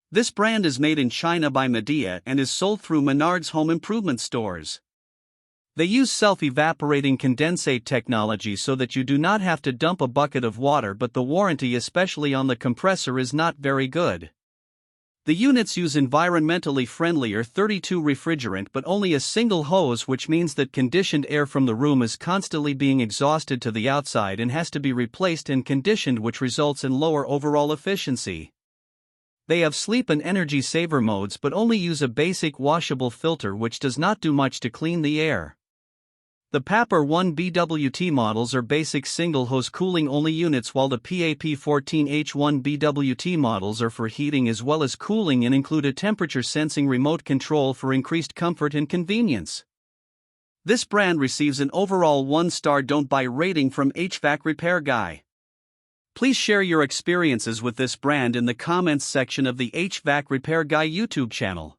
This brand is made in China by Medea and is sold through Menards home improvement stores. They use self-evaporating condensate technology so that you do not have to dump a bucket of water, but the warranty, especially on the compressor, is not very good. The units use environmentally friendly R32 refrigerant but only a single hose, which means that conditioned air from the room is constantly being exhausted to the outside and has to be replaced and conditioned, which results in lower overall efficiency. They have sleep and energy saver modes but only use a basic washable filter which does not do much to clean the air. The PAP R1BWT models are basic single-hose cooling-only units, while the PAP14H1BWT models are for heating as well as cooling and include a temperature-sensing remote control for increased comfort and convenience. This brand receives an overall 1-star don't buy rating from HvacRepairGuy. Please share your experiences with this brand in the comments section of the HvacRepairGuy YouTube channel.